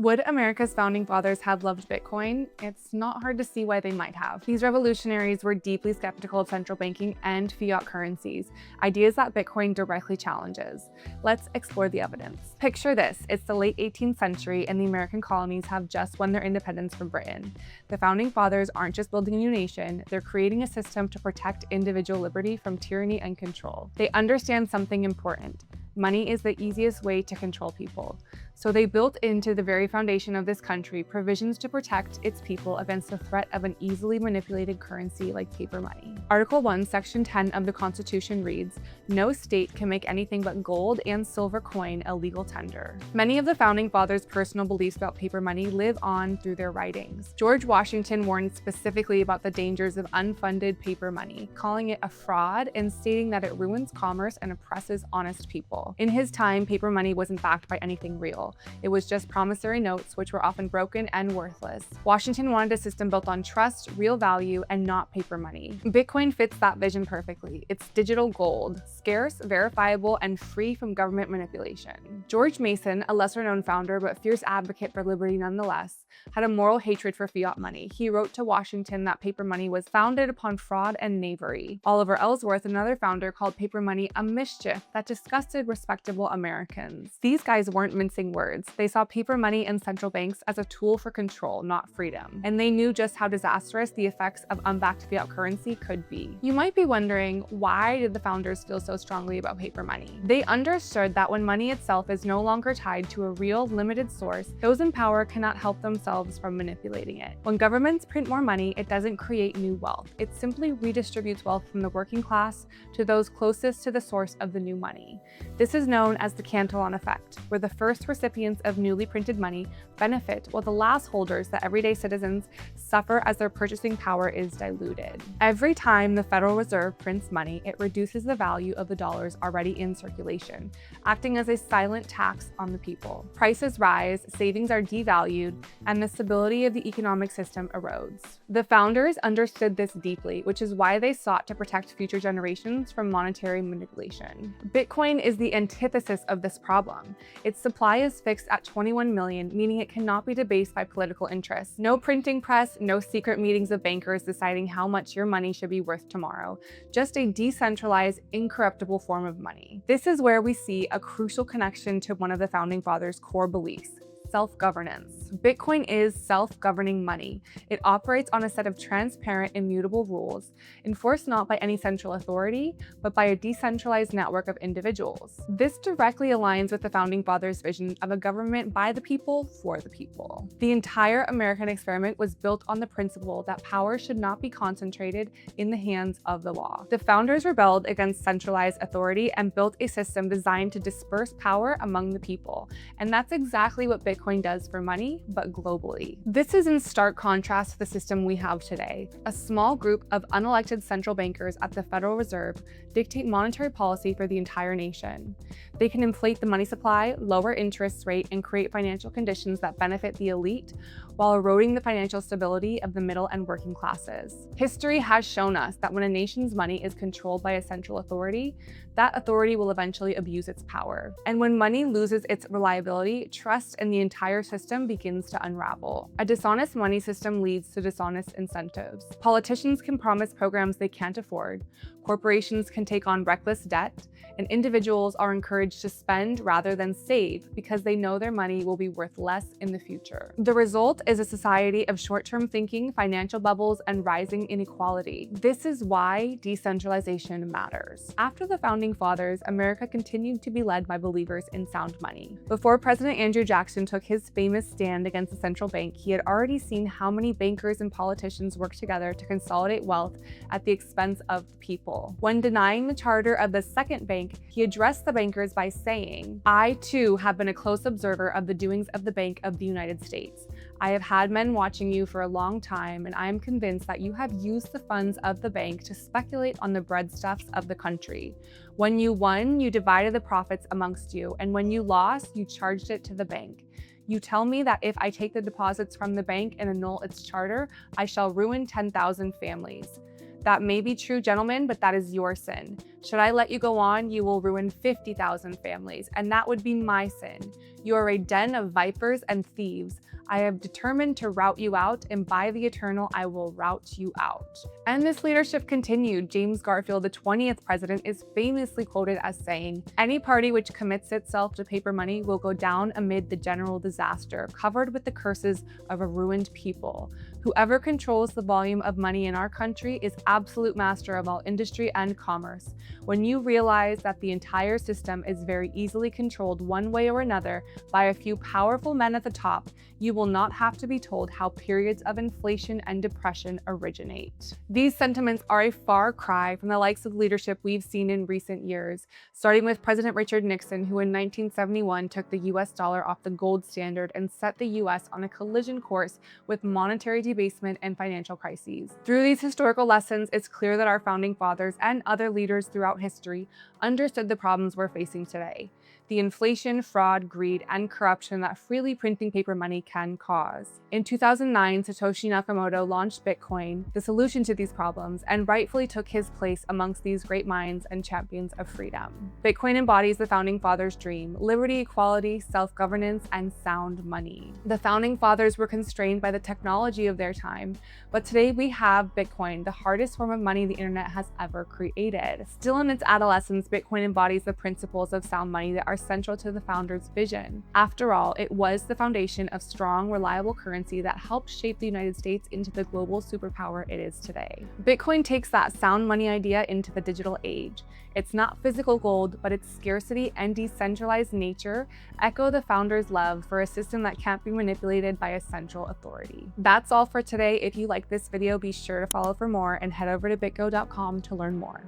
Would America's founding fathers have loved Bitcoin? It's not hard to see why they might have. These revolutionaries were deeply skeptical of central banking and fiat currencies, ideas that Bitcoin directly challenges. Let's explore the evidence. Picture this, it's the late 18th century and the American colonies have just won their independence from Britain. The founding fathers aren't just building a new nation, they're creating a system to protect individual liberty from tyranny and control. They understand something important. Money is the easiest way to control people. So they built into the very foundation of this country provisions to protect its people against the threat of an easily manipulated currency like paper money. Article 1, Section 10 of the Constitution reads, "No state can make anything but gold and silver coin a legal tender." Many of the founding fathers' personal beliefs about paper money live on through their writings. George Washington warned specifically about the dangers of unfunded paper money, calling it a fraud and stating that it ruins commerce and oppresses honest people. In his time, paper money wasn't backed by anything real. It was just promissory notes, which were often broken and worthless. Washington wanted a system built on trust, real value, and not paper money. Bitcoin fits that vision perfectly. It's digital gold, scarce, verifiable, and free from government manipulation. George Mason, a lesser-known founder but fierce advocate for liberty nonetheless, had a moral hatred for fiat money. He wrote to Washington that paper money was founded upon fraud and knavery. Oliver Ellsworth, another founder, called paper money a mischief that disgusted respectable Americans. These guys weren't mincing words. They saw paper money and central banks as a tool for control, not freedom. And they knew just how disastrous the effects of unbacked fiat currency could be. You might be wondering, why did the founders feel so strongly about paper money? They understood that when money itself is no longer tied to a real, limited source, those in power cannot help themselves from manipulating it. When governments print more money, it doesn't create new wealth. It simply redistributes wealth from the working class to those closest to the source of the new money. This is known as the Cantillon effect, where the first recipients of newly printed money benefit while the last holders, the everyday citizens, suffer as their purchasing power is diluted. Every time the Federal Reserve prints money, it reduces the value of the dollars already in circulation, acting as a silent tax on the people. Prices rise, savings are devalued, and the stability of the economic system erodes. The founders understood this deeply, which is why they sought to protect future generations from monetary manipulation. Bitcoin is the antithesis of this problem. Its supply is fixed at 21 million, meaning it cannot be debased by political interests. No printing press, no secret meetings of bankers deciding how much your money should be worth tomorrow. Just a decentralized, incorruptible form of money. This is where we see a crucial connection to one of the founding fathers' core beliefs: self-governance. Bitcoin is self-governing money. It operates on a set of transparent, immutable rules, enforced not by any central authority, but by a decentralized network of individuals. This directly aligns with the founding fathers' vision of a government by the people, for the people. The entire American experiment was built on the principle that power should not be concentrated in the hands of the law. The founders rebelled against centralized authority and built a system designed to disperse power among the people. And that's exactly what Bitcoin does for money, but globally. This is in stark contrast to the system we have today. A small group of unelected central bankers at the Federal Reserve dictate monetary policy for the entire nation. They can inflate the money supply, lower interest rate, and create financial conditions that benefit the elite while eroding the financial stability of the middle and working classes. History has shown us that when a nation's money is controlled by a central authority, that authority will eventually abuse its power. And when money loses its reliability, trust in the entire system begins to unravel. A dishonest money system leads to dishonest incentives. Politicians can promise programs they can't afford, corporations can take on reckless debt, and individuals are encouraged to spend rather than save because they know their money will be worth less in the future. The result is a society of short-term thinking, financial bubbles, and rising inequality. This is why decentralization matters. After the founding fathers, America continued to be led by believers in sound money. Before President Andrew Jackson took his famous stand against the central bank, he had already seen how many bankers and politicians work together to consolidate wealth at the expense of the people. When denying the charter of the second bank, he addressed the bankers by saying, "I too have been a close observer of the doings of the Bank of the United States. I have had men watching you for a long time, and I am convinced that you have used the funds of the bank to speculate on the breadstuffs of the country. When you won, you divided the profits amongst you, and when you lost, you charged it to the bank. You tell me that if I take the deposits from the bank and annul its charter, I shall ruin 10,000 families. That may be true, gentlemen, but that is your sin. Should I let you go on, you will ruin 50,000 families, and that would be my sin. You are a den of vipers and thieves. I have determined to rout you out, and by the eternal, I will rout you out. And this leadership continued. James Garfield, the 20th president, is famously quoted as saying, "Any party which commits itself to paper money will go down amid the general disaster, covered with the curses of a ruined people. Whoever controls the volume of money in our country is absolute master of all industry and commerce. When you realize that the entire system is very easily controlled one way or another by a few powerful men at the top, you will not have to be told how periods of inflation and depression originate." These sentiments are a far cry from the likes of leadership we've seen in recent years, starting with President Richard Nixon, who in 1971 took the US dollar off the gold standard and set the US on a collision course with monetary debasement and financial crises. Through these historical lessons, it's clear that our founding fathers and other leaders throughout history understood the problems we're facing today. The inflation, fraud, greed, and corruption that freely printing paper money can cause. In 2009, Satoshi Nakamoto launched Bitcoin, the solution to these problems, and rightfully took his place amongst these great minds and champions of freedom. Bitcoin embodies the founding fathers' dream: liberty, equality, self-governance, and sound money. The founding fathers were constrained by the technology of their time, but today we have Bitcoin, the hardest form of money the internet has ever created. Still in its adolescence, Bitcoin embodies the principles of sound money that are central to the founders' vision. After all, it was the foundation of strong, reliable currency that helped shape the United States into the global superpower it is today. Bitcoin takes that sound money idea into the digital age. It's not physical gold, but its scarcity and decentralized nature echo the founders' love for a system that can't be manipulated by a central authority. That's all for today. If you like this video, be sure to follow for more and head over to bitgo.com to learn more.